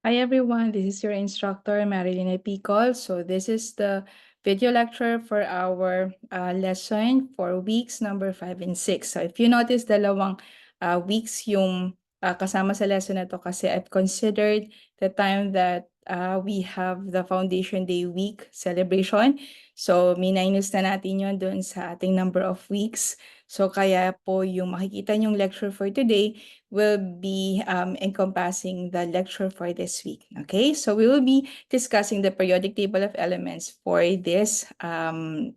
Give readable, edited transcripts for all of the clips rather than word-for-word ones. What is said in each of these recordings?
Hi everyone, this is your instructor Marilyn Epicol. So this is the video lecture for our lesson for weeks number 5 and 6. So if you notice, dalawang weeks yung kasama sa lesson na to kasi I've considered the time that we have the Foundation Day week celebration. So minus na natin yun dun sa ating number of weeks. So kaya po yung makikita nyong lecture for today will be encompassing the lecture for this week. Okay, so we will be discussing the periodic table of elements for this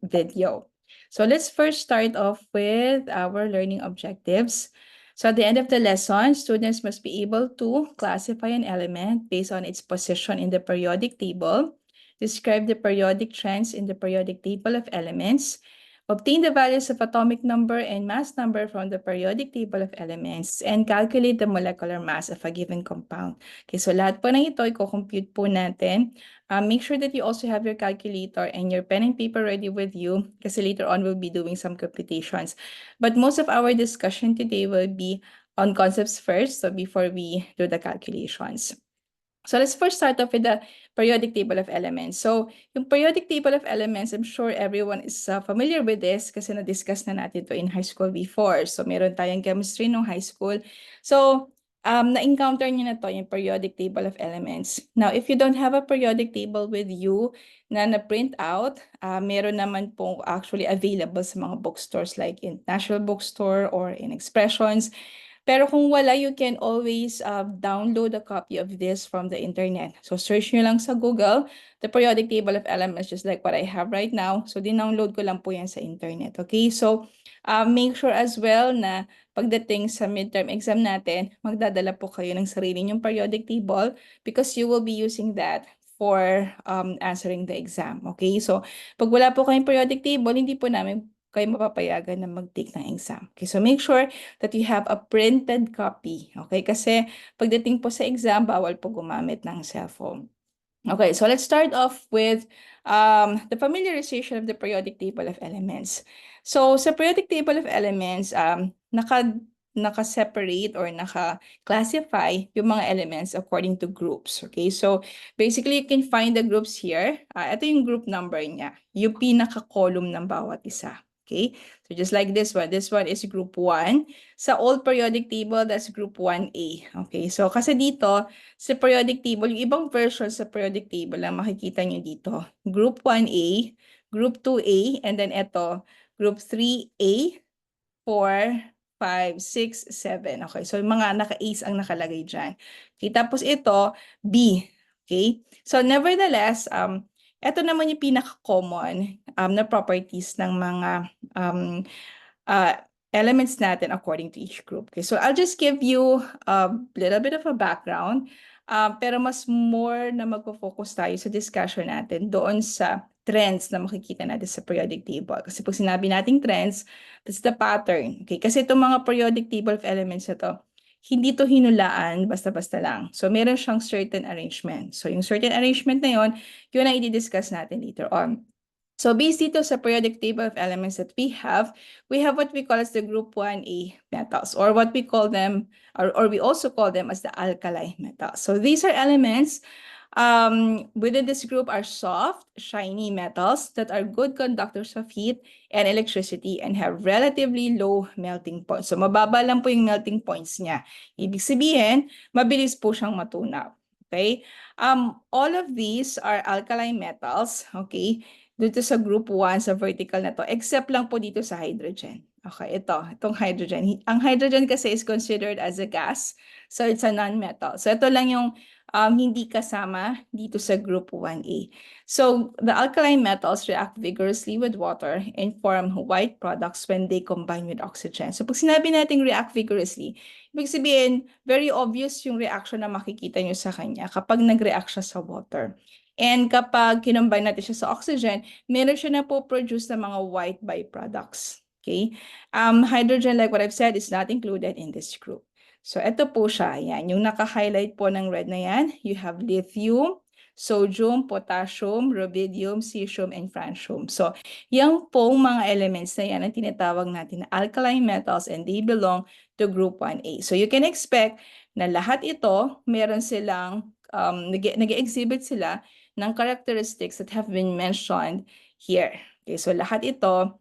video. So let's first start off with our learning objectives. So at the end of the lesson, students must be able to classify an element based on its position in the periodic table, describe the periodic trends in the periodic table of elements, obtain the values of atomic number and mass number from the periodic table of elements, and calculate the molecular mass of a given compound. Okay, so lahat po ng ito, i-compute po natin. Make sure that you also have your calculator and your pen and paper ready with you kasi later on we'll be doing some computations. But most of our discussion today will be on concepts first, so before we do the calculations. So let's first start off with the periodic table of elements. So yung periodic table of elements, I'm sure everyone is familiar with this kasi na-discuss na natin to in high school before. So meron tayong chemistry nung high school. So na-encounter niyo na to yung periodic table of elements. Now, if you don't have a periodic table with you na na-print out, meron naman pong actually available sa mga bookstores like in National Bookstore or in Expressions. Pero kung wala, you can always download a copy of this from the internet. So search nyo lang sa Google, the periodic table of elements, just like what I have right now. So dinownload ko lang po yan sa internet. Okay, so make sure as well na pagdating sa midterm exam natin, magdadala po kayo ng sarili nyong periodic table because you will be using that for answering the exam. Okay, so pag wala po kayong periodic table, hindi po namin kayo mapapayagan na mag-take ng exam. Okay, so make sure that you have a printed copy. Okay, kasi pagdating po sa exam, bawal po gumamit ng cellphone. Okay, so let's start off with the familiarization of the periodic table of elements. So sa periodic table of elements, naka-separate or naka-classify yung mga elements according to groups. Okay, so basically you can find the groups here. Ito yung group number niya, yung pinaka-column ng bawat isa. Okay, so just like this one is group 1. Sa old periodic table, that's group 1A. Okay, so kasi dito, sa periodic table, yung ibang version sa periodic table lang makikita nyo dito. Group 1A, Group 2A, and then ito, Group 3A, 4, 5, 6, 7. Okay, so yung mga naka-A's ang nakalagay dyan. Okay, tapos ito, B. Okay, so nevertheless, ito naman yung pinaka-common na properties ng mga elements natin according to each group. Okay, so I'll just give you a little bit of a background, pero mas more na magpo-focus tayo sa discussion natin doon sa trends na makikita natin sa periodic table. Kasi pag sinabi nating trends, that's the pattern. Okay, kasi itong mga periodic table of elements na to, hindi to hinulaan basta-basta lang. So meron siyang certain arrangement. So yung certain arrangement na yun ang i-discuss natin later on. So based dito sa periodic table of elements that we have what we call as the group 1A metals, or what we call them, or we also call them as the alkali metals. So these are elements within this group are soft, shiny metals that are good conductors of heat and electricity and have relatively low melting points. So mababa lang po yung melting points niya. Ibig sabihin, mabilis po siyang matunaw. Okay? All of these are alkali metals, okay? Dito sa group 1, sa vertical na to, except lang po dito sa hydrogen. Okay, itong hydrogen. Ang hydrogen kasi is considered as a gas, so it's a non-metal. So ito lang yung hindi kasama dito sa group 1A. So the alkaline metals react vigorously with water and form white products when they combine with oxygen. So pag sinabi natin react vigorously, ibig sabihin, very obvious yung reaction na makikita nyo sa kanya kapag nag-react siya sa water. And kapag kinumbine natin siya sa oxygen, meron siya na po produce ng mga white byproducts. Okay? Hydrogen, like what I've said, is not included in this group. So ito po siya. Yan. Yung naka-highlight po ng red na yan, you have lithium, sodium, potassium, rubidium, cesium, and francium. So yung pong mga elements na yan ang tinatawag natin na alkaline metals and they belong to group 1A. So you can expect na lahat ito, meron silang nag-exhibit sila ng characteristics that have been mentioned here. Okay, so lahat ito,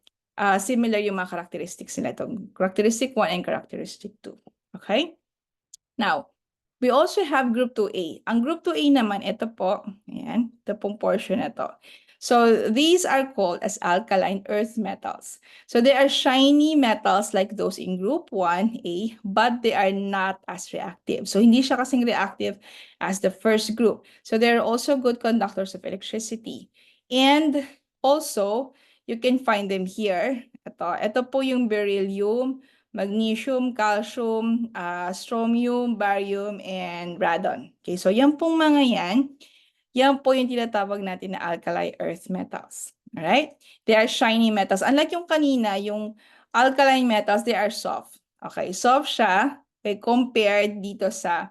similar yung mga characteristics nila. Ito, characteristic 1 and characteristic 2. Okay? Now, we also have group 2A. Ang group 2A naman, ito po, ayan, ito pong portion na to. So these are called as alkaline earth metals. So they are shiny metals like those in group 1A, but they are not as reactive. So hindi siya kasing reactive as the first group. So they're also good conductors of electricity. And also, you can find them here. Ito po yung beryllium, magnesium, calcium, strontium, barium, and radon. Okay, so yan pong mga yan po yung tinatawag natin na alkali earth metals. Alright? They are shiny metals. Unlike yung kanina, yung alkaline metals, they are soft. Okay, soft siya compared dito sa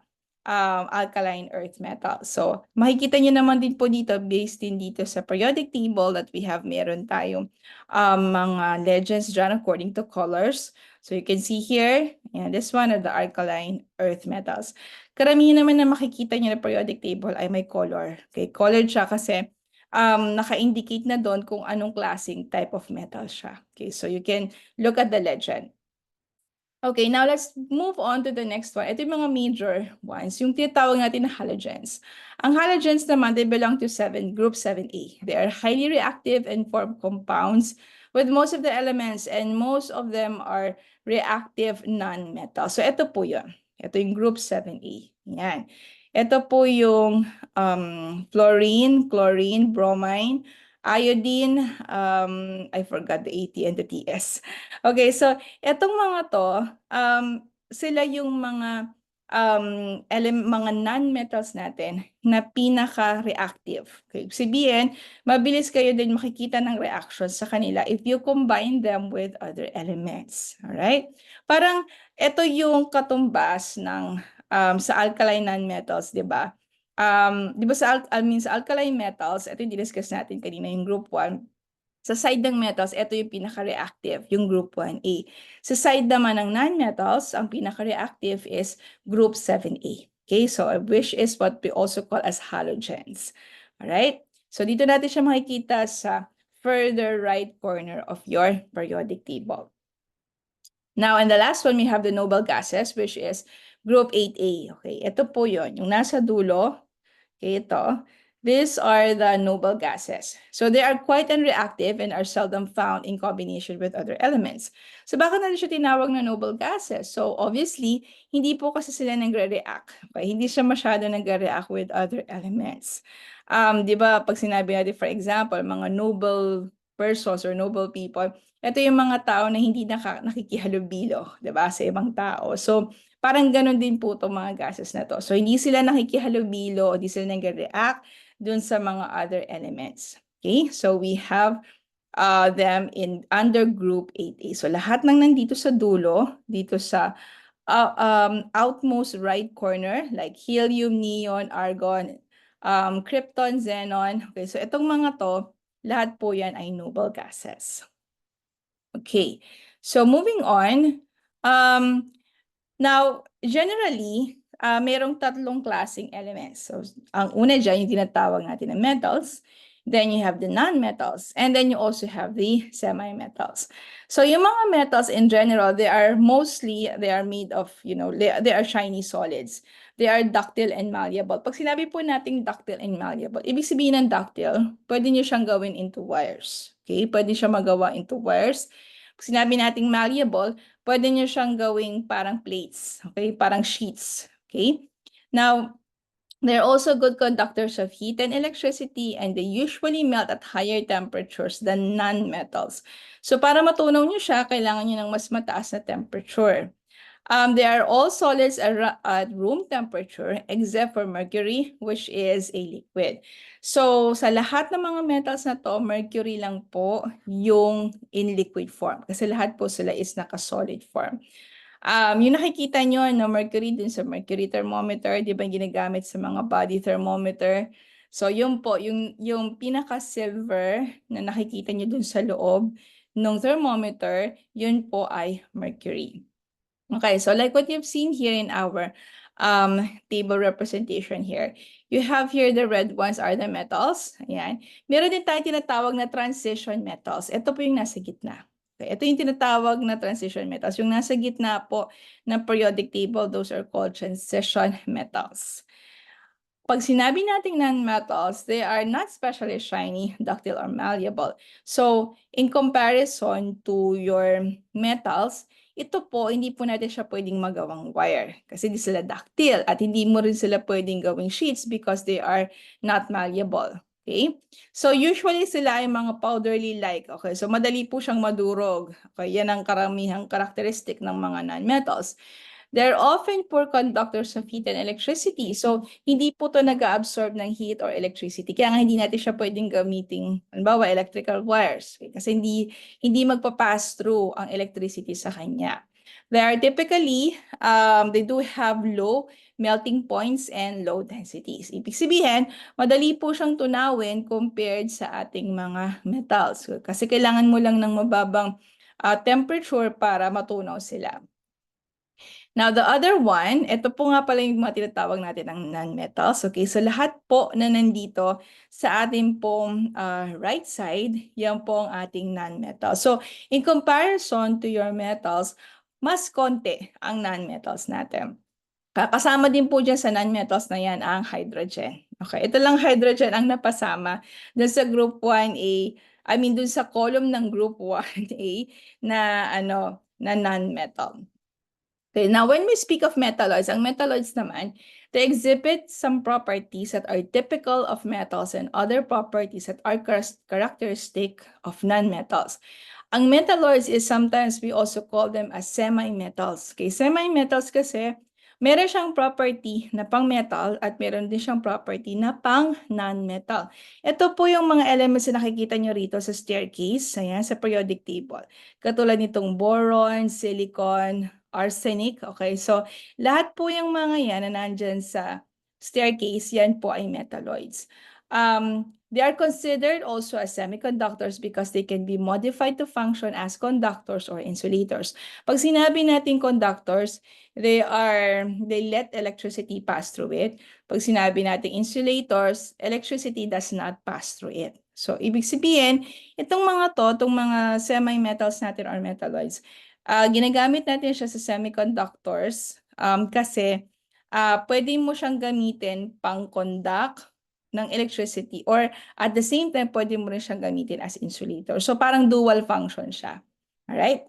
alkaline earth metal. So, makikita nyo naman din po dito, based din dito sa periodic table that we have, meron tayong mga legends dyan according to colors. So, you can see here, and this one are the alkaline earth metals. Karamihan naman na makikita nyo na periodic table ay may color. Okay, colored siya kasi naka-indicate na doon kung anong klaseng type of metal siya. Okay, so you can look at the legend. Okay, now let's move on to the next one. Ito yung mga major ones, yung tinatawag natin na halogens. Ang halogens naman, they belong to group 7A. They are highly reactive and form compounds with most of the elements, and most of them are reactive non-metals. So ito po yun. Ito yung group 7A. Yan. Ito po yung fluorine, chlorine, bromine, iodine, I forgot the AT and the TS. Okay, so etong mga to, sila yung mga mga non-metals natin na pinaka-reactive. Okay, sabihin, mabilis kayo din makikita ng reactions sa kanila if you combine them with other elements. Alright? Parang ito yung katumbas ng sa alkaline non-metals, di ba? Di ba sa alkaline metals, ito yung discuss natin kanina yung group 1. Sa side ng metals, ito yung pinaka-reactive, yung group 1A. Sa side naman ng non-metals, ang pinaka-reactive is group 7A. Okay, so which is what we also call as halogens. Alright? So dito natin siya makikita sa further right corner of your periodic table. Now, and the last one, we have the noble gases, which is group 8A. Okay, ito po yun. Yung nasa dulo, okay, ito. These are the noble gases. So they are quite unreactive and are seldom found in combination with other elements. So bakit natin siya tinawag na noble gases? So obviously, hindi po kasi sila nagre-react. Okay? Hindi siya masyado nagre-react with other elements. Di ba, pag sinabi natin, for example, mga noble persons or noble people, ito yung mga tao na hindi nakikihalubilo, di ba, sa ibang tao. So parang ganun din po itong mga gases na to. So hindi sila nakikihalubilo, hindi sila nagre-react dun sa mga other elements. Okay, so we have them in under group 8A. So lahat ng nandito sa dulo, dito sa outmost right corner, like helium, neon, argon, krypton, xenon. Okay, so itong mga to, lahat po yan ay noble gases. Okay, so moving on, now, generally, merong tatlong klaseng elements. So, ang una dyan, yung tinatawag natin na metals. Then you have the non-metals. And then you also have the semi-metals. So, yung mga metals in general, they are made of, they are shiny solids. They are ductile and malleable. Pag sinabi po natin ductile and malleable, ibig sabihin ng ductile, pwede nyo siyang gawin into wires. Okay? Pwede siya magawa into wires. Pag sinabi natin malleable, pwede nyo siyang gawing parang plates, okay? Parang sheets, okay? Now, they're also good conductors of heat and electricity, and they usually melt at higher temperatures than non-metals. So para matunaw nyo siya, kailangan nyo ng mas mataas na temperature. They are all solids at room temperature except for mercury, which is a liquid. So, sa lahat ng mga metals na to, mercury lang po yung in liquid form. Kasi lahat po sila is naka-solid form. Yung nakikita nyo na mercury dun sa mercury thermometer, di ba ginagamit sa mga body thermometer? So, yun po, yung pinaka-silver na nakikita nyo dun sa loob ng thermometer, yun po ay mercury. Okay, so like what you've seen here in our table representation here. You have here the red ones are the metals. Ayan. Meron din tayong tinatawag na transition metals. Ito po yung nasa gitna. Okay, ito yung tinatawag na transition metals. Yung nasa gitna po ng periodic table, those are called transition metals. Pag sinabi nating non-metals, they are not especially shiny, ductile, or malleable. So, in comparison to your metals, ito po, hindi po natin siya pwedeng magawang wire kasi hindi sila ductile at hindi mo rin sila pwedeng gawing sheets because they are not malleable. Okay? So, usually sila ay mga powderly-like. Okay? So, madali po siyang madurog. Okay? Yan ang karamihang karakteristik ng mga non-metals. They're often poor conductors of heat and electricity. So, hindi po to nag-absorb ng heat or electricity. Kaya nga hindi natin siya pwedeng gamiting, halimbawa, electrical wires. Okay? Kasi hindi magpa-pass through ang electricity sa kanya. They are typically, they do have low melting points and low densities. Ibig sabihin, madali po siyang tunawin compared sa ating mga metals. Kasi kailangan mo lang ng mababang temperature para matunaw sila. Now, the other one, ito po nga pala yung mga tinatawag natin ng non-metals. Okay, so lahat po na nandito sa ating pong right side, yan po ang ating non-metals. So, in comparison to your metals, mas konti ang non-metals natin. Kasama din po dyan sa non-metals na yan ang hydrogen. Okay, ito lang hydrogen ang napasama dun sa group 1A, dun sa column ng group 1A na non-metal. Okay, now when we speak of metalloids, ang metalloids naman, they exhibit some properties that are typical of metals and other properties that are characteristic of non-metals. Ang metalloids is sometimes we also call them as semi-metals. Okay, semi-metals kasi meron siyang property na pang metal at meron din siyang property na pang non-metal. Ito po yung mga elements na nakikita nyo rito sa staircase, ayan, sa periodic table. Katulad nitong boron, silicon, arsenic. Okay, so lahat po yung mga yan na nandyan sa staircase, yan po ay metalloids. They are considered also as semiconductors because they can be modified to function as conductors or insulators. Pag sinabi natin conductors, they let electricity pass through it. Pag sinabi natin insulators, electricity does not pass through it. So, ibig sabihin, itong mga semi-metals natin or metalloids, ginagamit natin siya sa semiconductors kasi pwede mo siyang gamitin pang-conduct ng electricity or at the same time, pwede mo rin siyang gamitin as insulator. So parang dual function siya. Alright?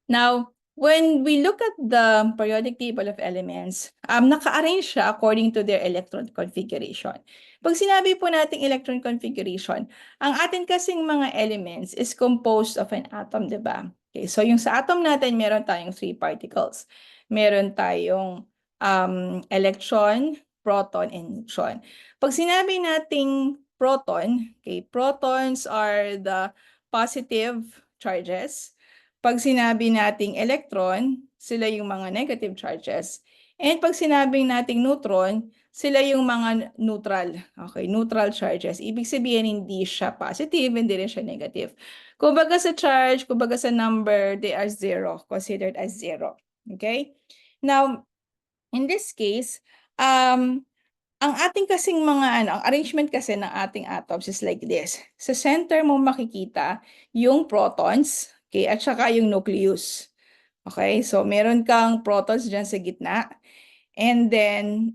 Now, when we look at the periodic table of elements, naka-arrange siya according to their electron configuration. Pag sinabi po nating electron configuration, ang atin kasing mga elements is composed of an atom, di ba? Okay, so yung sa atom natin, meron tayong 3 particles. Meron tayong electron, proton, and neutron. Pag sinabi nating proton, okay, protons are the positive charges. Pag sinabi nating electron, sila yung mga negative charges. And pag sinabing nating neutron, sila yung mga neutral. Okay, neutral charges. Ibig sabihin, hindi siya positive, hindi rin siya negative. Kumbaga sa charge, kumbaga sa number, they are zero, considered as zero. Okay? Now, in this case, ang ating kasing ang arrangement kasi ng ating atoms is like this. Sa center mo makikita yung protons, okay, at saka yung nucleus. Okay, so meron kang protons dyan sa gitna. And then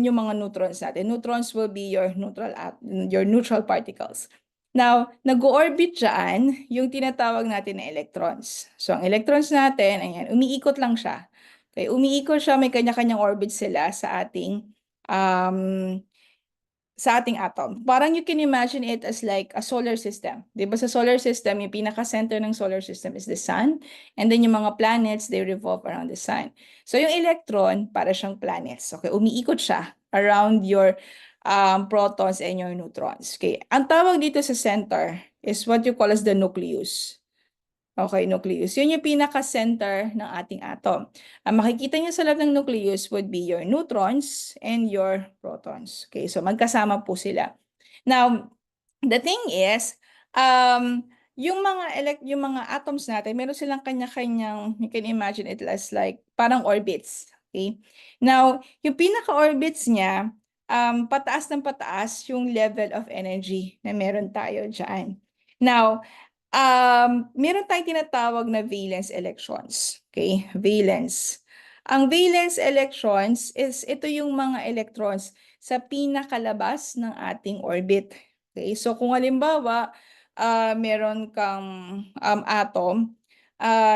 yung mga neutrons natin. Neutrons will be your neutral particles. Now, nag-orbit dyan yung tinatawag natin na electrons. So, ang electrons natin, ayan, umiikot lang siya. Okay, umiikot siya, may kanya-kanyang orbit sila sa ating atom. Parang you can imagine it as like a solar system. Diba sa solar system, yung pinaka-center ng solar system is the sun. And then yung mga planets, they revolve around the sun. So yung electron, para siyang planets. Okay, umiikot siya around your protons and your neutrons. Okay, ang tawag dito sa center is what you call as the nucleus. Okay, nucleus. Yun yung pinaka-center ng ating atom. Ang makikita niyo sa loob ng nucleus would be your neutrons and your protons. Okay, so magkasama po sila. Now, the thing is, yung mga atoms natin, meron silang kanya-kanyang, you can imagine it as like parang orbits. Okay? Now, yung pinaka-orbits niya, pataas ng pataas yung level of energy na meron tayo dyan. Now, meron tayong tinatawag na valence electrons. Okay? Valence. Ang valence electrons is ito yung mga electrons sa pinakalabas ng ating orbit. Okay? So kung halimbawa, meron kang atom,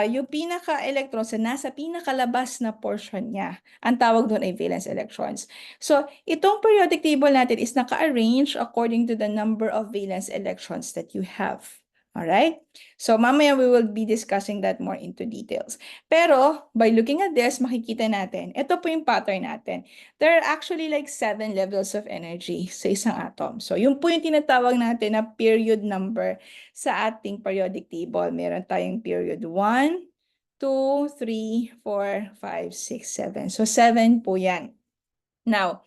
yung pinaka-electrons na nasa pinakalabas na portion niya, ang tawag doon ay valence electrons. So itong periodic table natin is naka-arrange according to the number of valence electrons that you have. Alright? So mamaya we will be discussing that more into details. Pero by looking at this, makikita natin, ito po yung pattern natin. There are actually like 7 levels of energy sa isang atom. So yun po yung tinatawag natin na period number sa ating periodic table. Meron tayong period 1, 2, 3, 4, 5, 6, 7. So 7 po yan. Now,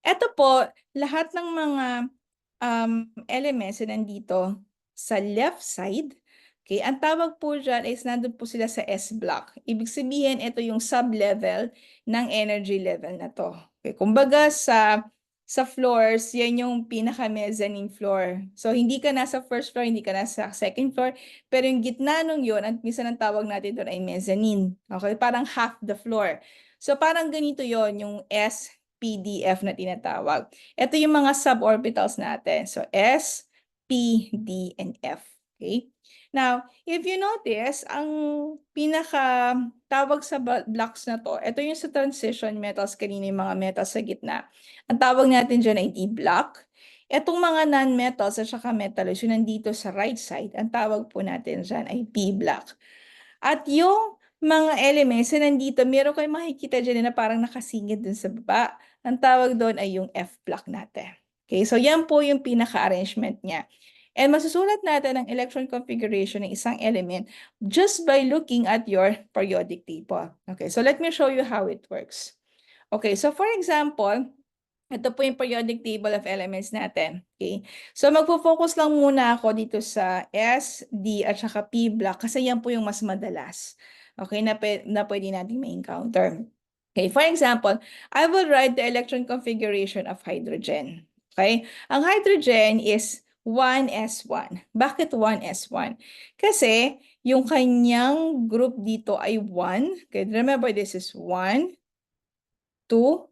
eto po, lahat ng mga elements na nandito sa left side, okay, ang tawag po dyan is nandun po sila sa S block. Ibig sabihin, ito yung sub-level ng energy level na to. Okay, kumbaga sa floors, yan yung pinaka-mezzanine floor. So, hindi ka nasa first floor, hindi ka nasa second floor, pero yung gitna nung yun, at minsan ang tawag natin doon ay mezzanine. Okay, parang half the floor. So, parang ganito yon yung S PDF na tinatawag. Ito yung mga suborbitals natin. So S, P, D, and F. Okay? Now, if you notice, ang pinaka tawag sa blocks na to, ito yung sa transition metals, kanina yung mga metals sa gitna. Ang tawag natin dyan ay D block. Itong mga non-metals at saka metalloids, yung nandito sa right side, ang tawag po natin dyan ay P block. At yung mga elements na nandito, meron kayong makikita dyan na parang nakasingit dun sa baba. Ang tawag doon ay yung F block natin. Okay, so yan po yung pinaka-arrangement niya. And masusulat natin ang electron configuration ng isang element just by looking at your periodic table. Okay, so let me show you how it works. Okay, so for example, ito po yung periodic table of elements natin. Okay, so magpo-focus lang muna ako dito sa S, D, at saka P block kasi yan po yung mas madalas. Okay, na pwede natin ma-encounter. Okay, for example, I will write the electron configuration of hydrogen. Okay, ang hydrogen is 1s1. Bakit 1s1? Kasi yung kanyang group dito ay 1. Okay, remember this is 1, 2,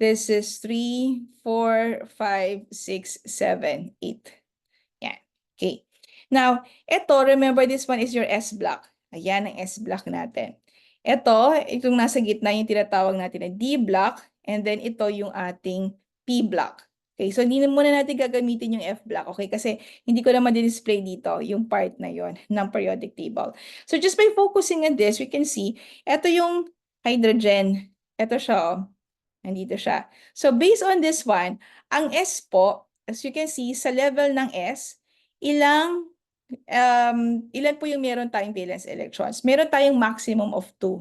this is 3, 4, 5, 6, 7, 8. Yan. Okay. Now, ito, remember this one is your S block. Ayan ang S block natin. Ito, itong nasa gitna yung tinatawag natin na D block. And then ito yung ating P block. Okay, so hindi na muna natin gagamitin yung F block. Okay, kasi hindi ko naman din-display dito yung part na yon ng periodic table. So just by focusing on this, we can see, ito yung hydrogen. Ito siya, oh. Nandito siya. So based on this one, ang S po, as you can see, sa level ng S, ilan po yung meron tayong valence electrons? Meron tayong maximum of 2.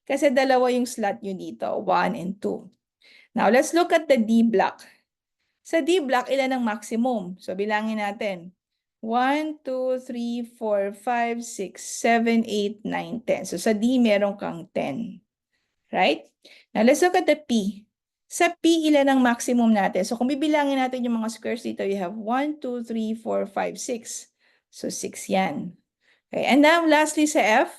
Kasi dalawa yung slot nyo dito, 1 and 2. Now, let's look at the D block. Sa D block, ilan ang maximum? So, bilangin natin. 1, 2, 3, 4, 5, 6, 7, 8, 9, 10. So, sa D, meron kang 10. Right? Now, let's look at the P. Sa P, ilan ang maximum natin? So, kung bibilangin natin yung mga squares dito, you have 1, 2, 3, 4, 5, 6. So, 6 yan. Okay. And now, lastly sa F,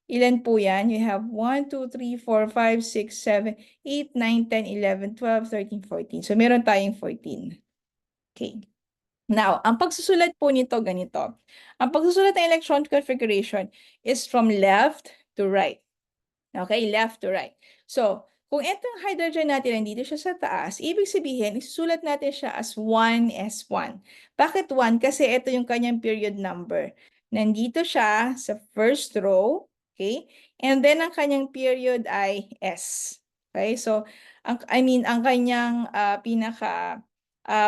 ilan po yan? You have 1, 2, 3, 4, 5, 6, 7, 8, 9, 10, 11, 12, 13, 14. So, meron tayong 14. Okay. Now, ang pagsusulat po nito ganito. Ang pagsusulat ng electron configuration is from left to right. Okay, left to right. So, kung itong hydrogen natin nandito siya sa taas, ibig sabihin, isusulat natin siya as 1s1. Bakit 1? Kasi ito yung kanyang period number. Nandito siya sa first row, okay? And then ang kanyang period ay S. Okay? So, ang kanyang pinaka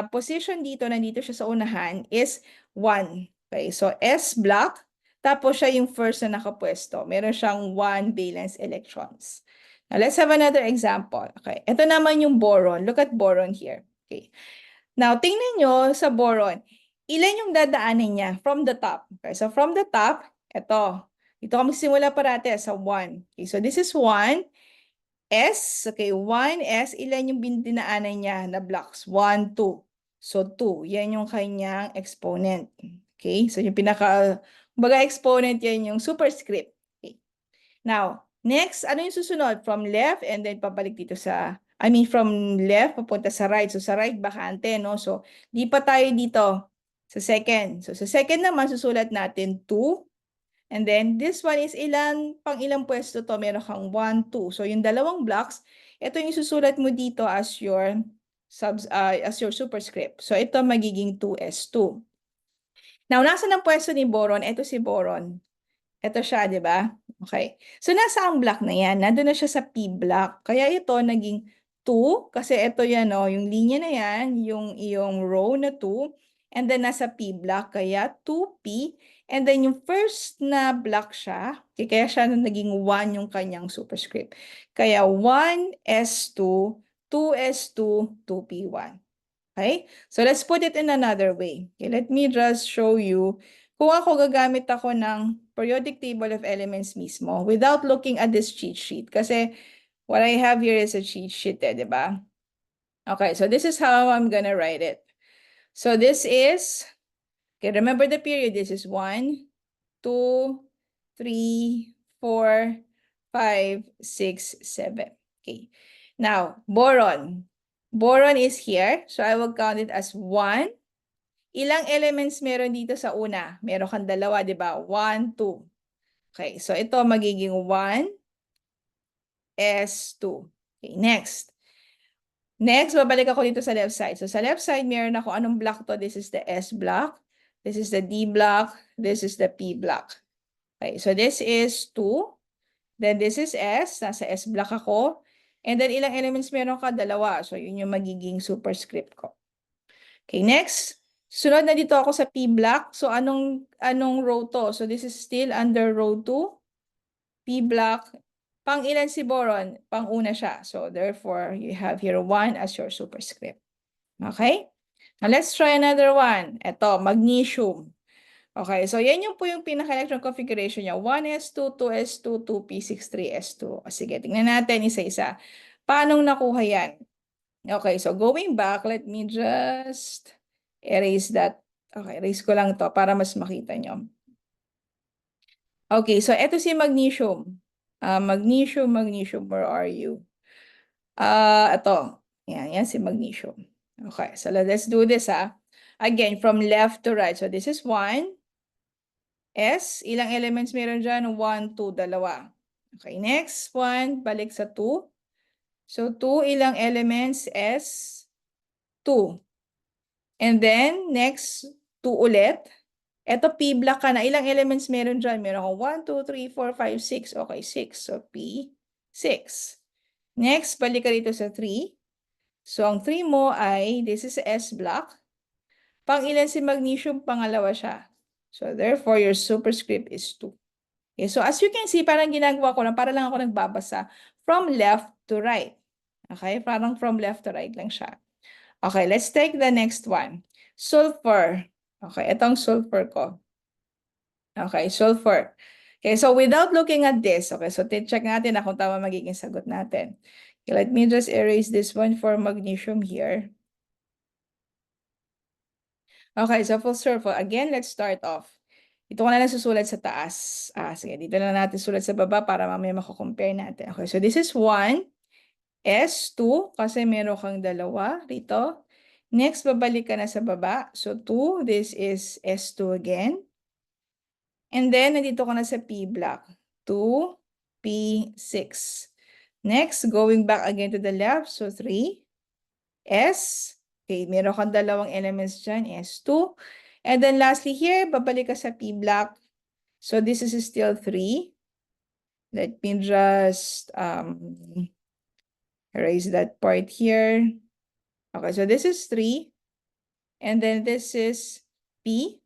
position dito, nandito siya sa unahan is 1. Okay? So, S block. Tapos siya yung first na nakapwesto. Meron siyang 1 valence electrons. Now, let's have another example. Okay. Ito naman yung boron. Look at boron here. Okay. Now, tingnan nyo sa boron. Ilan yung dadaanin niya from the top? Okay. So, from the top, ito. Ito kami simula parate sa 1. Okay. So, this is 1. S, okay, 1S, ilan yung dinaanan niya na blocks? 1, 2. So, 2, yan yung kanyang exponent. Okay, so yung baga exponent, yan yung superscript. Okay. Now, next, ano yung susunod? From left and then pabalik dito from left papunta sa right. So, sa right, bakante, no? So, di pa tayo dito sa second. So, sa second naman, susulat natin 2. And then, this one is pang ilang pwesto to? Meron kang 1, 2. So, yung dalawang blocks, ito yung isusulat mo dito as your superscript. So, ito magiging 2s2. Now, nasa ng pwesto ni boron? Ito si boron. Ito siya, di ba? Okay. So, nasa ang block na yan? Nandun na siya sa P block. Kaya ito naging 2. Kasi ito yan, oh, yung linya na yan, yung row na 2. And then, nasa P block. Kaya 2P. And then, yung first na block siya, kaya siya naging 1 yung kanyang superscript. Kaya 1s2, 2s2, 2p1. Okay? So, let's put it in another way. Okay, let me just show you kung ako gagamit ako ng periodic table of elements mismo without looking at this cheat sheet. Kasi what I have here is a cheat sheet, di ba? Okay, so this is how I'm gonna write it. So this is, okay, remember the period. This is 1, 2, 3, 4, 5, 6, 7. Okay. Now, boron. Boron is here. So I will count it as 1. Ilang elements meron dito sa una? Meron kang dalawa, di ba? 1, 2. Okay, so ito magiging 1, S2. Okay, next. Next, babalik ako dito sa left side. So sa left side, meron ako anong block to? This is the S block. This is the D block. This is the P block. Okay, so this is 2. Then this is S. Nasa S block ako. And then ilang elements meron ka? Dalawa. So yun yung magiging superscript ko. Okay, next. Sunod na dito ako sa P block. So anong row to? So this is still under row 2. P block. Pang ilan si boron? Pang una siya. So therefore, you have here 1 as your superscript. Okay? Now let's try another one. Ito, magnesium. Okay, so yan yung po yung pinaka-electron configuration niya. 1s2, 2s2, 2p6, 3s2. O, sige, tingnan natin isa-isa. Paano nakuha yan? Okay, so going back, let me just erase that. Okay, erase ko lang to para mas makita nyo. Okay, so eto si magnesium. Magnesium, where are you? Ito. Yan si magnesium. Okay, so let's do this, Again, from left to right. So this is 1. S, ilang elements meron dyan? 1, 2, dalawa. Okay, next one, balik sa 2. So 2, ilang elements? S, 2. And then, next, 2 ulit. Ito, P block ka na. Ilang elements meron dyan? Meron akong 1, 2, 3, 4, 5, 6. Okay, 6. So, P, 6. Next, balik ka dito sa 3. So, ang 3 mo ay, this is S block. Pang ilan si magnesium? Pangalawa siya. So, therefore, your superscript is 2. Okay, so, as you can see, parang ginagawa ko lang, para lang ako nagbabasa from left to right. Okay, parang from left to right lang siya. Okay, let's take the next one. Sulfur. Okay, itong sulfur ko. Okay, sulfur. Okay, so without looking at this, okay, so check natin na kung tama magiging sagot natin. Okay, let me just erase this one for magnesium here. Okay, so for sulfur, again, let's start off. Ito ko na lang susulat sa taas. Sige, dito na natin sulat sa baba para mamaya mako-compare natin. Okay, so this is 1, S2, kasi meron kang dalawa rito. Next, babalik ka na sa baba. So 2, this is S2 again. And then, nandito ka na sa P block. 2, P6. Next, going back again to the left. So 3, S. Okay, meron kang dalawang elements dyan, S2. And then lastly here, babalik ka sa P block. So this is still 3. Let me just erase that part here. Okay, so this is 3. And then this is P.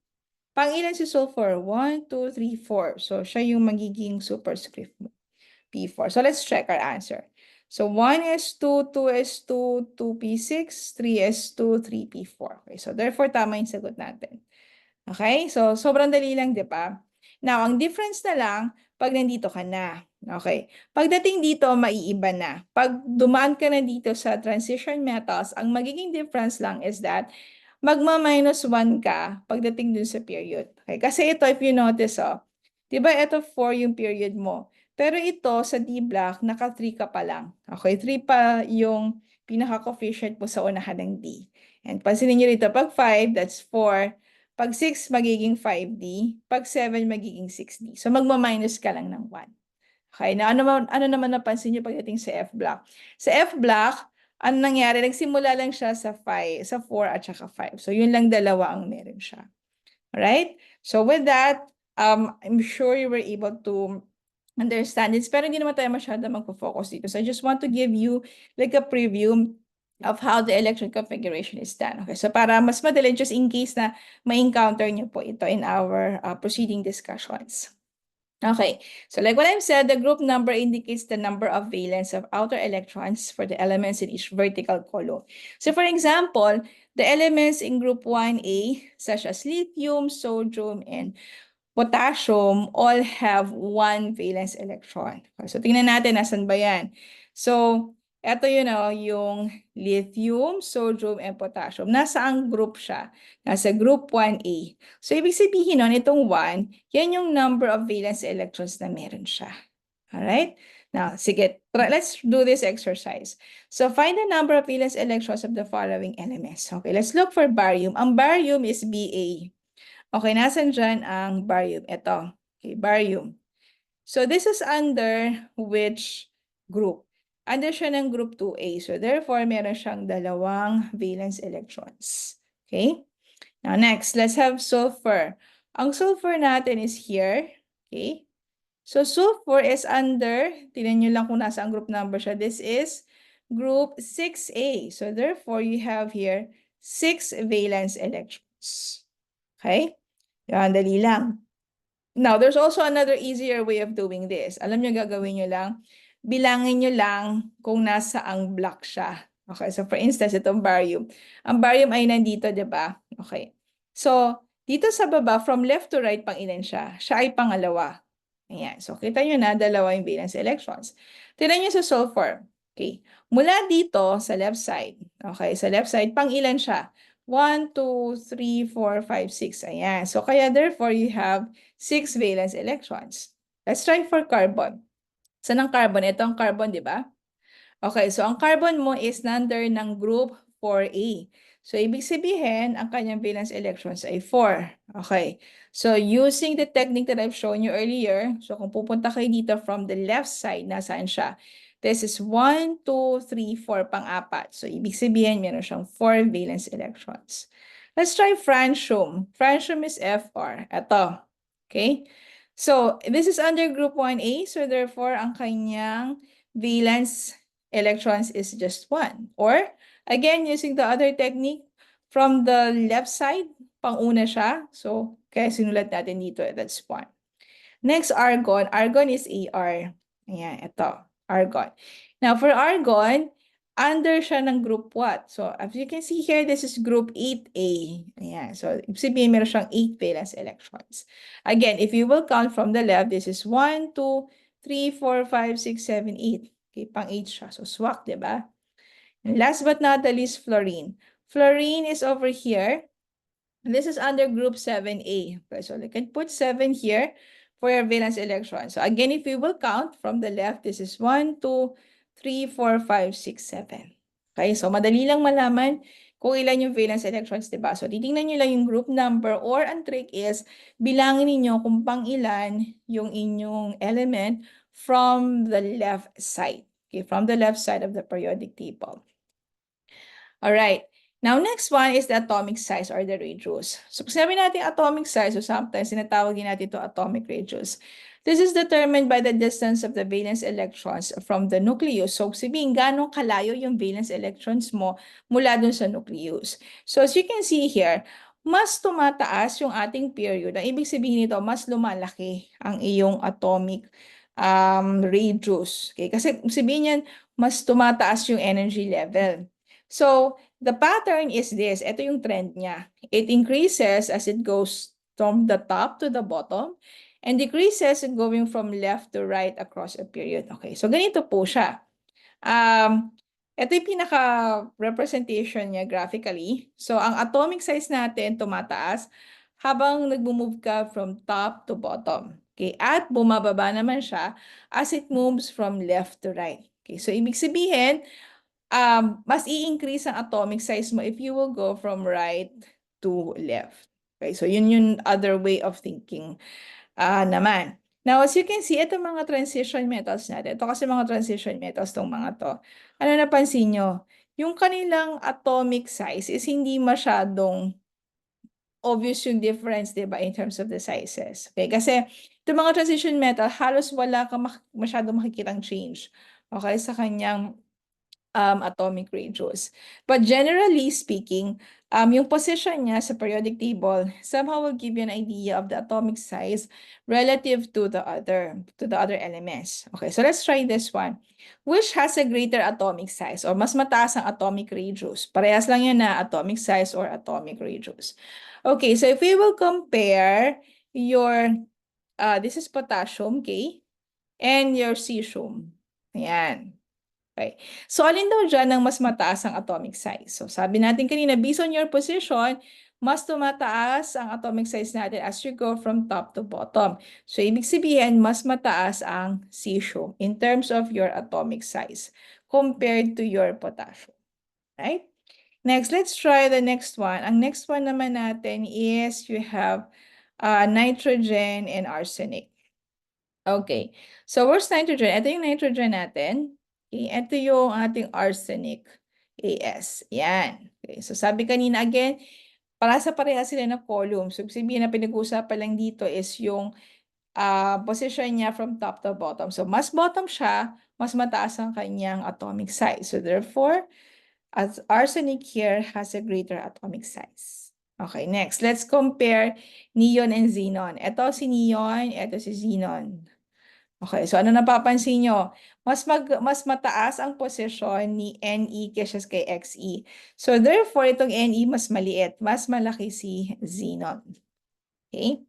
Pang-ilan si sulfur? 1, 2, 3, 4. So, siya yung magiging superscript mo. P4. So, let's check our answer. So, 1s2, 2s2, 2p6, 3s2, 3p4. Okay, so therefore, tama yung sagot natin. Okay, so sobrang dali lang, di ba? Now, ang difference na lang, pag nandito ka na. Okay. Pagdating dito, maiiba na. Pag dumaan ka na dito sa transition metals, ang magiging difference lang is that magma-1 ka pagdating dun sa period. Okay? Kasi ito, if you notice, di ba ito 4 yung period mo. Pero ito, sa D-block, naka 3 ka pa lang. Okay, 3 pa yung pinaka-coefficient mo sa unahan ng D. And pansinin nyo rito, pag 5, that's 4. Pag 6, magiging 5D. Pag 7, magiging 6D. So, magma-minus ka lang ng 1. Okay, na ano naman napansin nyo pagdating sa F-block? Sa F-block, ano nangyari? Nagsimula lang siya sa 5, sa 4 at saka 5. So, yun lang dalawa ang meron siya. Alright? So, with that, I'm sure you were able to understand this. Pero hindi naman tayo masyado magpo-focus dito. So, I just want to give you like a preview of how the electron configuration is done. Okay, so para mas madali, just in case na ma-encounter nyo po ito in our proceeding discussions. Okay, so like what I've said, the group number indicates the number of valence of outer electrons for the elements in each vertical column. So for example, the elements in group 1A, such as lithium, sodium, and potassium, all have 1 valence electron. So tingnan natin, nasan ba yan? So, eto yun yung lithium, sodium, and potassium. Nasaan group siya? Nasa group 1A. So, ibig sabihin nun, itong 1, yan yung number of valence electrons na meron siya. Alright? Now, sige, let's do this exercise. So, find the number of valence electrons of the following elements. Okay, let's look for barium. Ang barium is Ba. Okay, nasan dyan ang barium? Ito. Okay, barium. So, this is under which group? Under siya ng group 2A. So, therefore, meron siyang dalawang valence electrons. Okay? Now, next, let's have sulfur. Ang sulfur natin is here. Okay? So, sulfur is under, tingnan nyo lang kung nasa ang group number siya. This is group 6A. So, therefore, you have here 6 valence electrons. Okay? Yan, dali lang. Now, there's also another easier way of doing this. Alam nyo, gagawin nyo lang, bilangin nyo lang kung nasa ang block siya. Okay, so for instance, itong barium. Ang barium ay nandito, di ba? Okay. So, dito sa baba, from left to right, pang ilan siya? Siya ay pangalawa. Ayan. So, kita nyo na, dalawa yung valence electrons. Tignan nyo sa sulfur. Okay. Mula dito, sa left side. Okay, sa left side, pang ilan siya? 1, 2, 3, 4, 5, 6. Ayan. So, kaya therefore, you have 6 valence electrons. Let's try for carbon. Saan ang carbon? Ito ang carbon, di ba? Okay, so ang carbon mo is number ng group 4A. So, ibig sabihin, ang kanyang valence electrons ay 4. Okay. So, using the technique that I've shown you earlier, so kung pupunta kayo dito from the left side, nasaan siya? This is 1, 2, 3, 4, pang-apat. So, ibig sabihin, meron siyang 4 valence electrons. Let's try francium. Francium is Fr. Ito. Okay? So, this is under group 1A. So, therefore, ang kanyang valence electrons is just 1. Or, again, using the other technique, from the left side, pang-una siya. So, kaya sinulat natin dito, that's 1. Next, argon. Argon is Ar. Ayan, ito. Argon. Now, for argon, under siya ng group what? So, as you can see here, this is group 8A. Ayan. So, ibig sabihin, meron siyang 8 valence electrons. Again, if you will count from the left, this is 1, 2, 3, 4, 5, 6, 7, 8. Okay, pang 8 siya. So, swak, diba? And last but not the least, fluorine. Fluorine is over here. This is under group 7A. Okay, so, you can put 7 here for your valence electrons. So, again, if we will count from the left, this is 1, 2, 3, 4, 5, 6, 7. Okay, so madali lang malaman kung ilan yung valence electrons, diba? So, titingnan nyo lang yung group number or ang trick is bilangin ninyo kung pang ilan yung inyong element from the left side. Okay, from the left side of the periodic table. All right. Now, next one is the atomic size or the radius. So, pag sinabi natin atomic size, so sometimes sinatawag din natin ito atomic radius. This is determined by the distance of the valence electrons from the nucleus. So, sabihin, gano'ng kalayo yung valence electrons mo mula dun sa nucleus. So, as you can see here, mas tumataas yung ating period. Ang ibig sabihin nito, mas lumalaki ang iyong atomic radius. Okay? Kasi sabihin yan, mas tumataas yung energy level. So, the pattern is this. Ito yung trend niya. It increases as it goes from the top to the bottom. and decreases going from left to right across a period. Okay, so ganito po siya. Ito yung pinaka-representation niya graphically. So, ang atomic size natin tumataas habang nag-move ka from top to bottom. Okay, at bumababa naman siya as it moves from left to right. Okay, so ibig sabihin, mas i-increase ang atomic size mo if you will go from right to left. Okay, so yun yung other way of thinking naman. Now, as you can see, ito mga transition metals natin. Ito kasi mga transition metals tong mga to. Ano napansin nyo? Yung kanilang atomic size is hindi masyadong obvious yung difference, di ba, in terms of the sizes. Okay, kasi itong mga transition metal, halos wala ka masyadong makikitang change. Okay, sa kanyang atomic radius. But generally speaking, yung position niya sa periodic table somehow will give you an idea of the atomic size relative to the other elements. Okay, so let's try this one. Which has a greater atomic size or mas mataas ang atomic radius? Parehas lang yun na atomic size or atomic radius. Okay, so if we will compare your, this is potassium, okay, and your cesium. Ayan. Okay. So, alin daw dyan ang mas mataas ang atomic size? So, sabi natin kanina, based on your position, mas tumataas ang atomic size natin as you go from top to bottom. So, ibig sabihin, mas mataas ang cesium in terms of your atomic size compared to your potassium. Right? Next, let's try the next one. Ang next one naman natin is you have nitrogen and arsenic. Okay. So, where's nitrogen? Ito yung nitrogen natin. Okay, ito yung ating arsenic, AS. Yan. Okay, so sabi kanina again, para sa pareha sila na column. So sabihin na pinag-uusapan lang dito is yung position niya from top to bottom. So mas bottom siya, mas mataas ang kanyang atomic size. So therefore, as arsenic here has a greater atomic size. Okay, next. Let's compare neon and xenon. Ito si neon, ito si xenon. Okay, so ano napapansin nyo? Mas mataas ang posisyon ni Ne kaysa kay Xe. So therefore, itong Ne mas maliit. Mas malaki si xenon. Okay?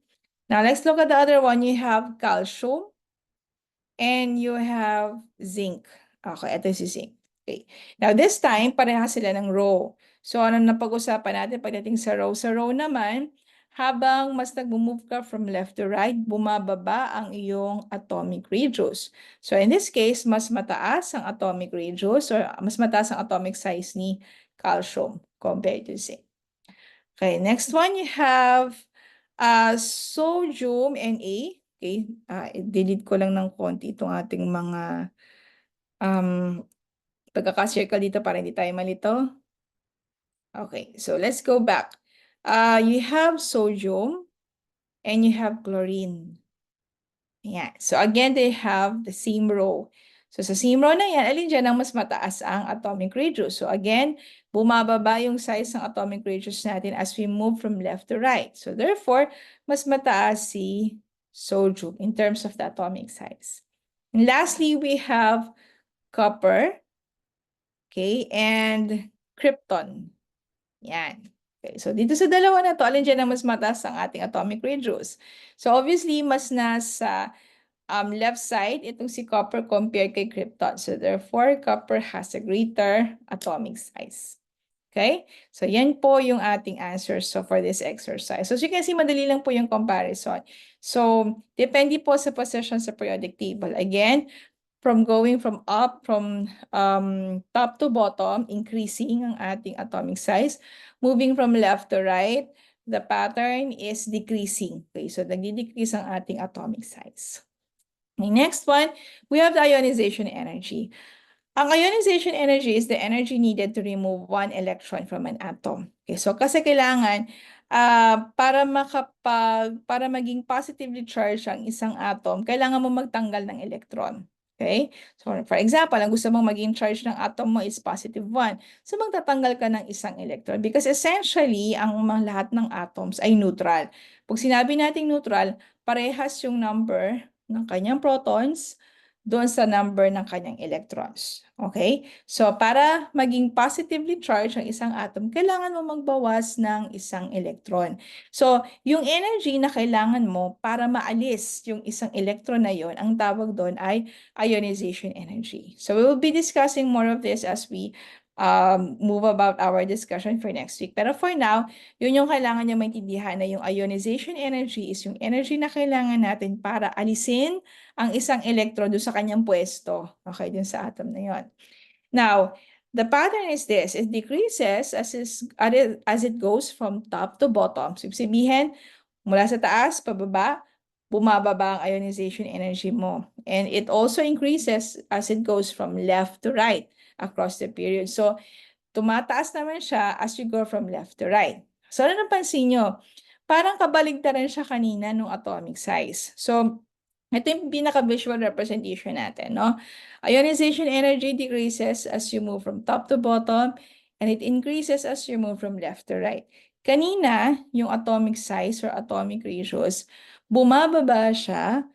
Now, let's look at the other one. You have calcium and you have zinc. Okay, ito si zinc. Okay. Now, this time, pareha sila ng row. So, ano na pag-usapan natin pagdating sa row? Sa row naman, habang mas nag-move ka from left to right, bumababa ang iyong atomic radius. So, in this case, mas mataas ang atomic radius or mas mataas ang atomic size ni calcium compared to zinc. Okay, next one, you have sodium and A. Okay, delete ko lang ng konti itong ating mga pagkaka-circle dito para hindi tayo malito. Okay, so let's go back. You have sodium and you have chlorine. Yeah. So again, they have the same row. So sa same row na yan, alin dyan ang mas mataas ang atomic radius? So again, bumababa yung size ng atomic radius natin as we move from left to right. So therefore, mas mataas si sodium in terms of the atomic size. And lastly, we have copper, okay, and krypton. Yan. Okay, so dito sa dalawa na to, alin dyan ang mas mataas ang ating atomic radius? So obviously, mas nasa left side, itong si copper compared kay krypton. So therefore, copper has a greater atomic size. Okay? So yan po yung ating answers for this exercise. So as you can see, madali lang po yung comparison. So depende po sa position sa periodic table. Again, going from top to bottom, increasing ang ating atomic size. Moving from left to right, the pattern is decreasing. Okay, so nagdi-decrease ang ating atomic size. The next one, we have the ionization energy. Ang ionization energy is the energy needed to remove one electron from an atom. Okay, so kasi kailangan para maging positively charged ang isang atom, kailangan mo magtanggal ng electron. Okay? So for example, ang gusto mong maging charge ng atom mo is +1. So magtatanggal ka ng isang electron because essentially ang lahat ng atoms ay neutral. Pag sinabi nating neutral, parehas yung number ng kanyang protons doon sa number ng kanyang electrons. Okay? So, para maging positively charged ang isang atom, kailangan mo magbawas ng isang electron. So, yung energy na kailangan mo para maalis yung isang electron na yon, ang tawag doon ay ionization energy. So, we will be discussing more of this as we move about our discussion for next week. Pero for now, yun yung kailangan nyo maintindihan na yung ionization energy is yung energy na kailangan natin para alisin ang isang electron doon sa kanyang pwesto. Okay, dun sa atom na yon. Now, the pattern is this. It decreases as it goes from top to bottom. So, ibig sabihin, mula sa taas, pababa, bumababa ang ionization energy mo. And it also increases as it goes from left to right across the period. So, tumataas naman siya as you go from left to right. So, ano napansin nyo? Parang kabaligtaran siya kanina nung atomic size. So, ito yung pinaka-visual representation natin, no? Ionization energy decreases as you move from top to bottom, and it increases as you move from left to right. Kanina, yung atomic size or atomic ratios, bumababa siya,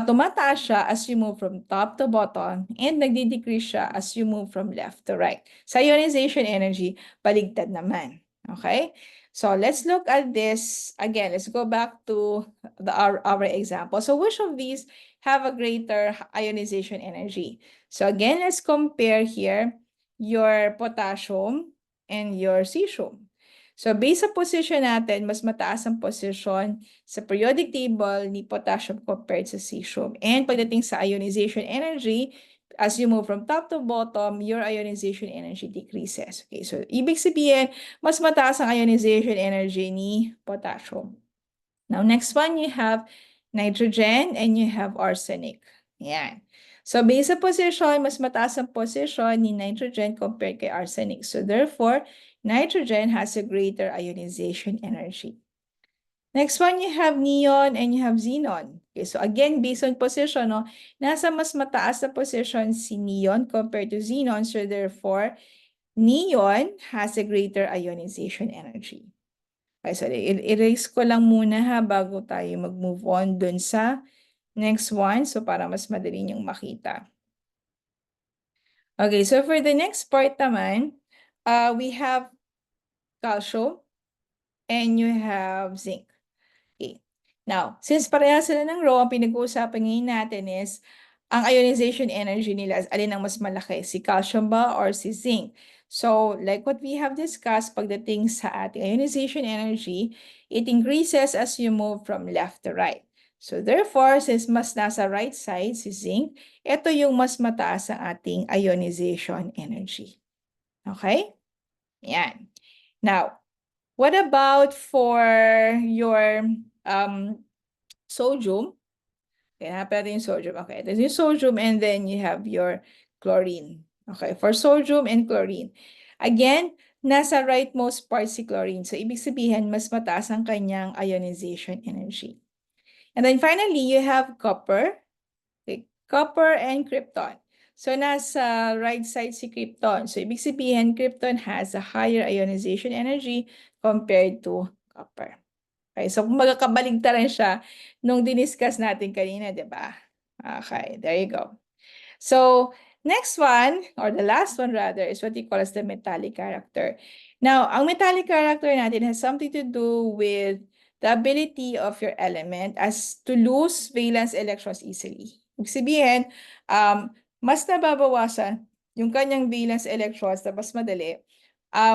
tumataas siya as you move from top to bottom, and nagdi-decrease siya as you move from left to right. Sa ionization energy, baligtad naman. Okay? So let's look at this again. Let's go back to our example. So which of these have a greater ionization energy? So again, let's compare here your potassium and your cesium. So based sa position natin, mas mataas ang position sa periodic table ni potassium compared sa cesium. And pagdating sa ionization energy, as you move from top to bottom, your ionization energy decreases. Okay, so ibig sabihin, mas mataas ang ionization energy ni potassium. Now, next one, you have nitrogen and you have arsenic. Yan. So, based sa position, mas mataas ang position ni nitrogen compared kay arsenic. So, therefore, nitrogen has a greater ionization energy. Next one, you have neon and you have xenon. Okay, so again, based on position, no, nasa mas mataas na position si neon compared to xenon. So therefore, neon has a greater ionization energy. Okay, so erase ko lang muna ha bago tayo mag-move on dun sa next one. So para mas madali niyong makita. Okay, so for the next part naman, we have calcium and you have zinc. Okay. Now, since parehas sila ng rho, ang pinag-uusapan ngayon natin is ang ionization energy nila, alin ang mas malaki, si calcium ba or si zinc? So, like what we have discussed, pagdating sa ating ionization energy, it increases as you move from left to right. So, therefore, since mas nasa right side si zinc, ito yung mas mataas ang ating ionization energy. Okay? Yan. Now, what about for your sodium? Okay, hanapin natin yung sodium. Okay, there's yung sodium and then you have your chlorine. Okay, for sodium and chlorine. Again, nasa rightmost part si chlorine. So, ibig sabihin, mas mataas ang kanyang ionization energy. And then finally, you have copper. Okay, copper and krypton. So, nasa right side si krypton. So, ibig sabihin, krypton has a higher ionization energy compared to copper. Okay, so kung magkakabaligtaran siya nung diniscuss natin kanina, di ba? Okay, there you go. So, next one, or the last one rather, is what you call as the metallic character. Now, ang metallic character natin has something to do with the ability of your element as to lose valence electrons easily. Ibig sabihin, mas nababawasan yung kanyang valence electrons na mas madali,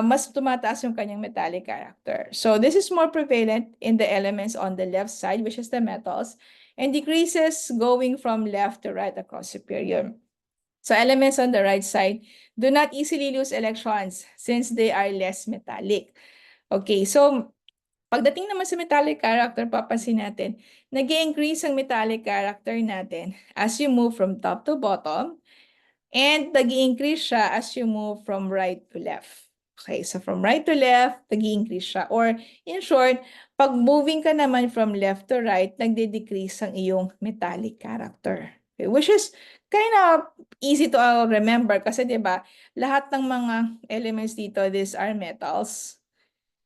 mas tumataas yung kanyang metallic character. So this is more prevalent in the elements on the left side, which is the metals, and decreases going from left to right across the period. So elements on the right side do not easily lose electrons since they are less metallic. Okay, so pagdating naman sa metallic character, papansin natin, nag-increase ang metallic character natin as you move from top to bottom, and nag-increase siya as you move from right to left. Okay, so from right to left, nag-increase siya. Or in short, pag moving ka naman from left to right, nagde-decrease ang iyong metallic character. Okay, which is kind of easy to remember kasi 'di ba, lahat ng mga elements dito, these are metals.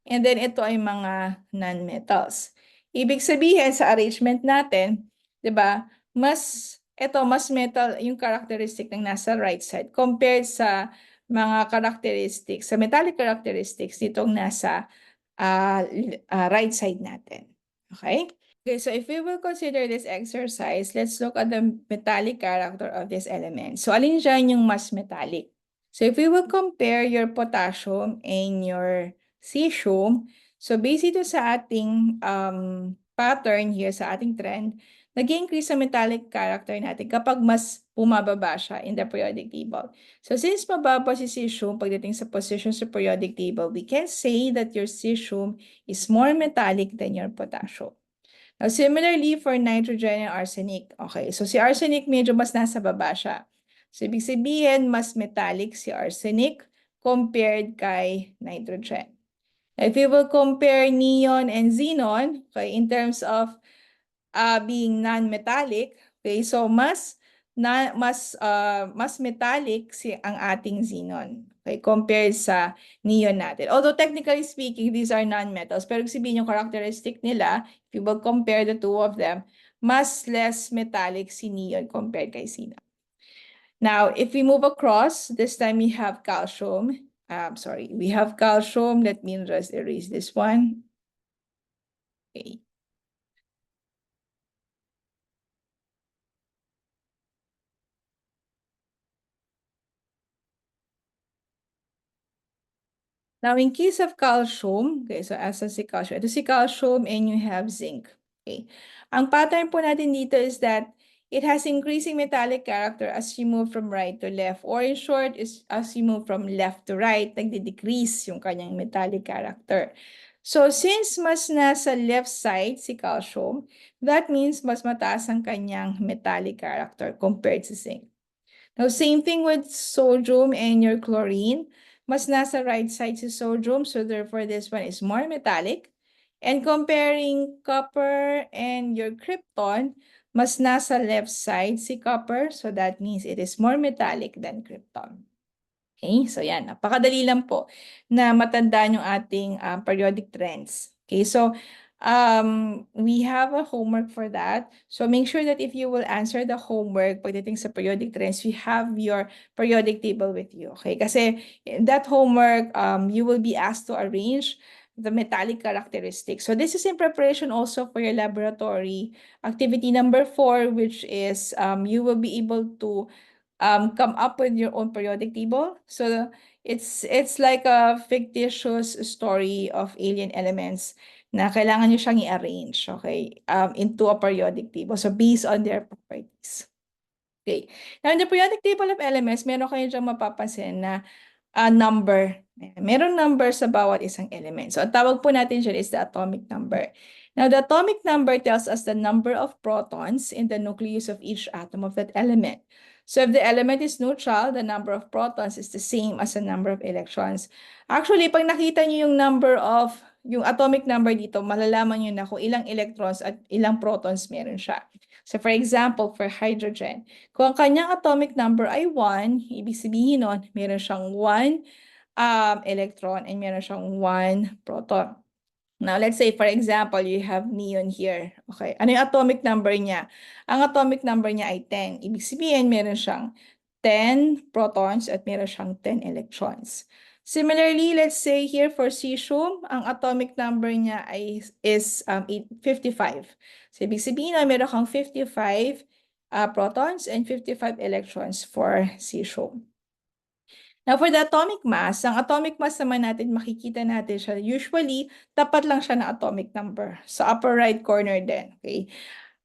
And then ito ay mga non-metals. Ibig sabihin sa arrangement natin, 'di ba, mas ito mas metal yung characteristic ng nasa right side compared sa mga characteristics, sa metallic characteristics nitong nasa right side natin. Okay? Okay, so if we will consider this exercise, let's look at the metallic character of this element. So alin dyan yung mas metallic? So if we will compare your potassium and your cesium, so based ito sa ating pattern here, sa ating trend, nag-increase sa metallic character natin kapag mas bumababa siya in the periodic table. So since mababa si cesium pagdating sa position sa periodic table, we can say that your cesium is more metallic than your potassium. Now, similarly for nitrogen and arsenic. Okay, so si arsenic medyo mas nasa baba siya. So, ibig sabihin, mas metallic si arsenic compared kay nitrogen. If we will compare neon and xenon, okay, in terms of being non-metallic, okay, so mas metallic ang ating xenon, okay, compared sa neon natin. Although technically speaking, these are non-metals, pero sabihin yung characteristic nila, if you will compare the two of them, mas less metallic si neon compared kay xenon. Now, if we move across, this time we have calcium. We have calcium. Let me just erase this one. Okay. Now, in case of calcium, okay, so asa si calcium? Ito si calcium and you have zinc. Okay. Ang pattern po natin dito is that it has increasing metallic character as you move from right to left. Or in short, is as you move from left to right, nagde-decrease yung kanyang metallic character. So, since mas nasa left side si calcium, that means mas mataas ang kanyang metallic character compared to zinc. Now, same thing with sodium and your chlorine. Mas nasa right side si sodium, so therefore this one is more metallic. And comparing copper and your krypton, mas nasa left side si copper, so that means it is more metallic than krypton. Okay, so yan, napakadali lang po na matandaan yung ating periodic trends. Okay, so we have a homework for that. So make sure that if you will answer the homework pagdating sa periodic trends, we have your periodic table with you. Okay, kasi in that homework, you will be asked to arrange the metallic characteristics. So this is in preparation also for your laboratory activity number 4, which is you will be able to come up with your own periodic table. So it's like a fictitious story of alien elements na kailangan nyo siyang i-arrange, okay, into a periodic table. So based on their properties. Okay. Now, in the periodic table of elements, meron kayo dyan mapapansin na number. Meron number sa bawat isang element. So, ang tawag po natin dyan is the atomic number. Now, the atomic number tells us the number of protons in the nucleus of each atom of that element. So, if the element is neutral, the number of protons is the same as the number of electrons. Actually, pag nakita niyo yung atomic number dito, malalaman niyo na kung ilang electrons at ilang protons meron siya. So, for example, for hydrogen, kung ang kanyang atomic number ay 1, ibig sabihin nun, meron siyang 1 electron and meron siyang 1 proton. Now, let's say, for example, you have neon here. Okay, ano yung atomic number niya? Ang atomic number niya ay 10. Ibig sabihin, meron siyang 10 protons at meron siyang 10 electrons. Similarly, let's say here for cesium, ang atomic number niya is 55. So, ibig sabihin na meron kang 55 protons and 55 electrons for cesium. Now, for the atomic mass, ang atomic mass naman natin, makikita natin siya. Usually, tapat lang siya ng atomic number. Sa upper right corner din. Okay?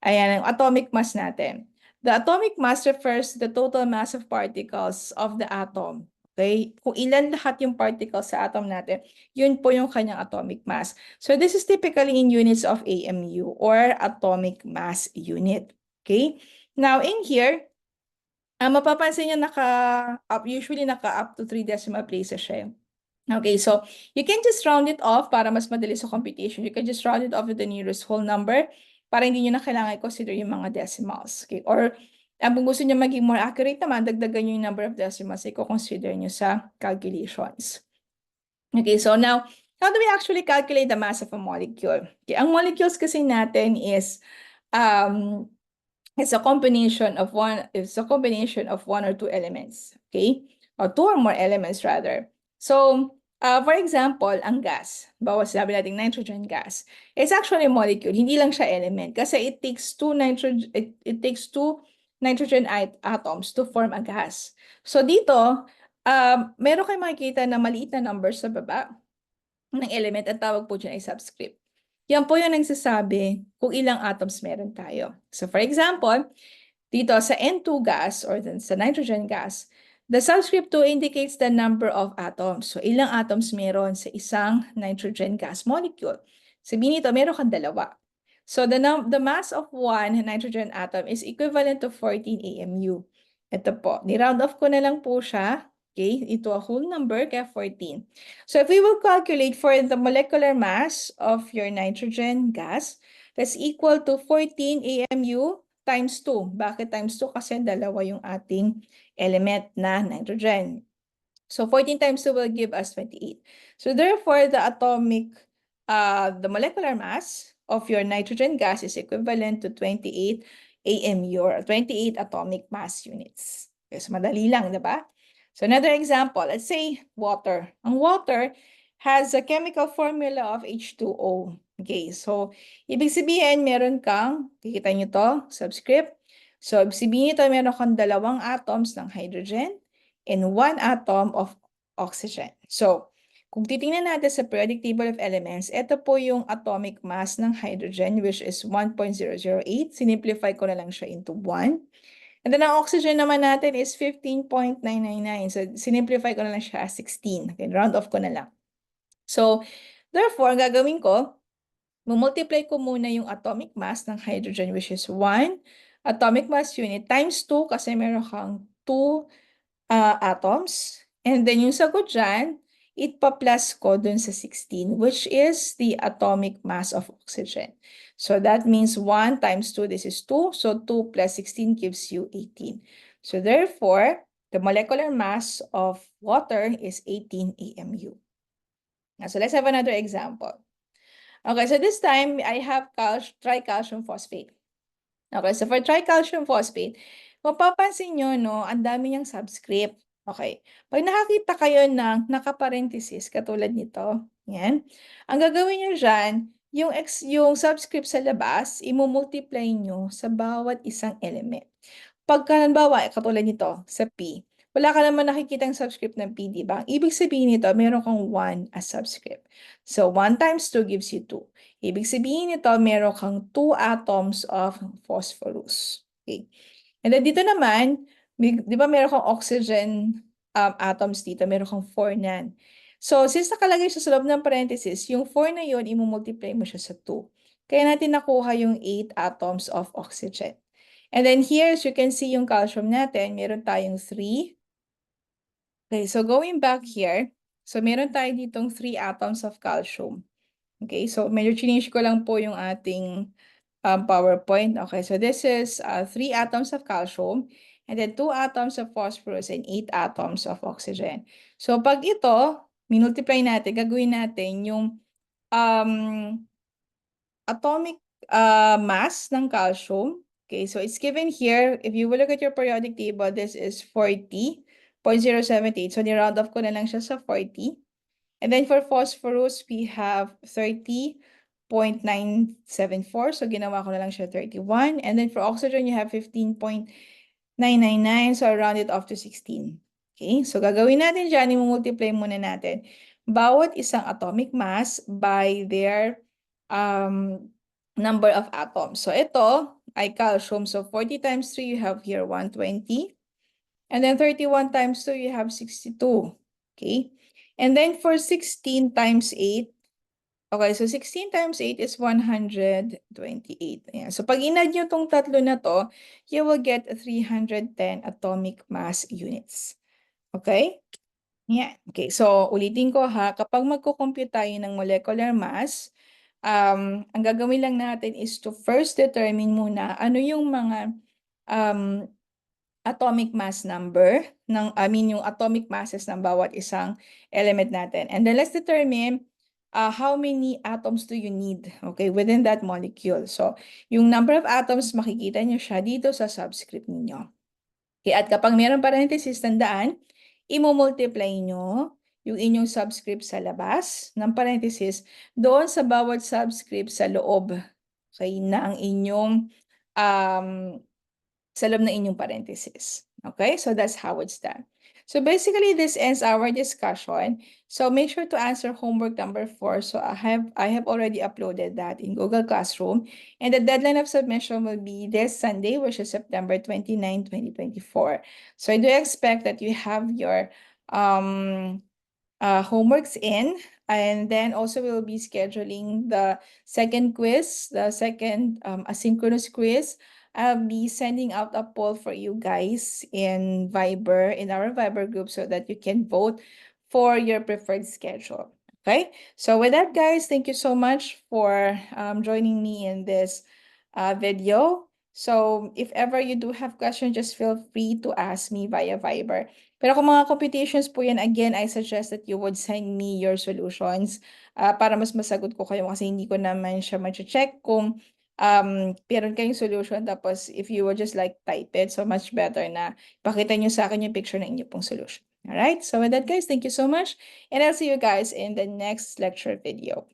Ayan, ang atomic mass natin. The atomic mass refers to the total mass of particles of the atom. Okay? Kung ilan lahat yung particles sa atom natin, yun po yung kanyang atomic mass. So, this is typically in units of AMU or atomic mass unit. Okay? Now, in here, mapapansin niyo usually naka-up to 3 decimal places siya. Okay, so you can just round it off para mas madali sa computation. You can just round it off with the nearest whole number para hindi niyo na kailangan i-consider yung mga decimals. Okay, or kung gusto niyo maging more accurate naman, dagdagan niyo yung number of decimals na i-consider niyo sa calculations. Okay, so now, how do we actually calculate the mass of a molecule? Okay, ang molecules kasi natin is it's a combination of one or two elements, okay? Or two or more elements rather. So, for example, ang gas, bawa sabi natin nitrogen gas, it's actually a molecule, hindi lang siya element kasi it takes two nitrogen atoms to form a gas. So dito, meron kayong makikita na maliit na number sa baba ng element, ang tawag po dyan ay subscript. Yan po yung nagsasabi kung ilang atoms meron tayo. So for example, dito sa N2 gas or sa nitrogen gas, the subscript 2 indicates the number of atoms. So ilang atoms meron sa isang nitrogen gas molecule. Sabihin nito, meron kang dalawa. So the mass of one nitrogen atom is equivalent to 14 AMU. Ito po, ni-round off ko na lang po siya. Okay, ito a whole number, kaya 14. So if we will calculate for the molecular mass of your nitrogen gas, that's equal to 14 AMU times 2. Bakit times 2? Kasi dalawa yung ating element na nitrogen. So 14 times 2 will give us 28. So therefore, the molecular mass of your nitrogen gas is equivalent to 28 AMU or 28 atomic mass units. Okay, so madali lang, diba? So another example, let's say water. Ang water has a chemical formula of H2O. Okay, so ibig sabihin meron kang, kikita nyo to, subscript. So ibig sabihin nito meron kang dalawang atoms ng hydrogen and one atom of oxygen. So kung titingnan natin sa periodic table of elements, ito po yung atomic mass ng hydrogen which is 1.008. Sinimplify ko na lang siya into 1. And then ang oxygen naman natin is 15.999. So, sinimplify ko na lang siya as 16. Okay, round off ko na lang. So, therefore, ang gagawin ko, multiply ko muna yung atomic mass ng hydrogen, which is 1 atomic mass unit times 2 kasi meron kang 2 atoms. And then yung sagot dyan, ipa-plus ko dun sa 16, which is the atomic mass of oxygen. So that means 1 times 2, this is 2. So 2 plus 16 gives you 18. So therefore, the molecular mass of water is 18 AMU. So let's have another example. Okay, so this time I have tricalcium phosphate. Okay, so for tricalcium phosphate, mapapansin nyo, no, ang dami niyang subscript. Okay. Pag nakakita kayo ng nakaparenthesis, katulad nito, yan, ang gagawin nyo dyan, yung subscript sa labas, imumultiply nyo sa bawat isang element. Pagka, halimbawa, katulad nito, sa P, wala ka naman nakikitang subscript ng P, di ba? Ibig sabihin nito, meron kang 1 as subscript. So, 1 times 2 gives you 2. Ibig sabihin nito, meron kang 2 atoms of phosphorus. Okay. And then dito naman, di ba meron kang oxygen atoms dito, meron kang 4 nan. So, since nakalagay siya sa loob ng parenthesis, yung 4 na yun, imumultiply mo siya sa 2. Kaya natin nakuha yung 8 atoms of oxygen. And then here, as you can see yung calcium natin, meron tayong 3. Okay, so going back here, so meron tayo ditong 3 atoms of calcium. Okay, so medyo change ko lang po yung ating PowerPoint. Okay, so this is 3 atoms of calcium, and then 2 atoms of phosphorus, and 8 atoms of oxygen. So pag ito, minultiply natin, gagawin natin yung atomic mass ng calcium. Okay, so it's given here. If you will look at your periodic table, this is 40.078. So, ni-round off ko na lang siya sa 40. And then for phosphorus, we have 30.974. So, ginawa ko na lang siya 31. And then for oxygen, you have 15.999. So, I'll round it off to 16. Okay, so gagawin natin dyan, i-multiply muna natin bawat isang atomic mass by their number of atoms. So ito ay calcium. So 40 times 3, you have here 120. And then 31 times 2, you have 62. Okay. And then for 16 times 8, okay, so 16 times 8 is 128. Ayan. So pag inad nyo tong tatlo na to, you will get 310 atomic mass units. Okay? Yeah. Okay, so ulitin ko ha, kapag magko-compute tayo ng molecular mass, ang gagawin lang natin is to first determine muna ano yung mga atomic mass number yung atomic masses ng bawat isang element natin. And then let's determine how many atoms do you need, okay, within that molecule. So, yung number of atoms, makikita nyo siya dito sa subscript ninyo. Okay, at kapag meron parenthesis, tandaan, imo-multiply nyo yung inyong subscript sa labas ng parenthesis doon sa bawat subscript sa loob. Okay, na ang inyong sa loob ng inyong parenthesis. Okay, so that's how it's done. So basically, this ends our discussion. So make sure to answer homework number 4. So I have already uploaded that in Google Classroom. And the deadline of submission will be this Sunday, which is September 29, 2024. So I do expect that you have your homeworks in, and then also we'll be scheduling the second quiz, the second asynchronous quiz. I'll be sending out a poll for you guys in Viber, in our Viber group, so that you can vote for your preferred schedule. Okay, so with that, guys, thank you so much for joining me in this video. So if ever you do have questions, just feel free to ask me via Viber. Pero kung mga computations po yan, again, I suggest that you would send me your solutions para mas masagot ko kayo kasi hindi ko naman siya ma-check kung meron kayong solution tapos if you would just like type it, so much better na pakita nyo sa akin yung picture ng inyo pong solution. Alright, so with that guys, thank you so much and I'll see you guys in the next lecture video.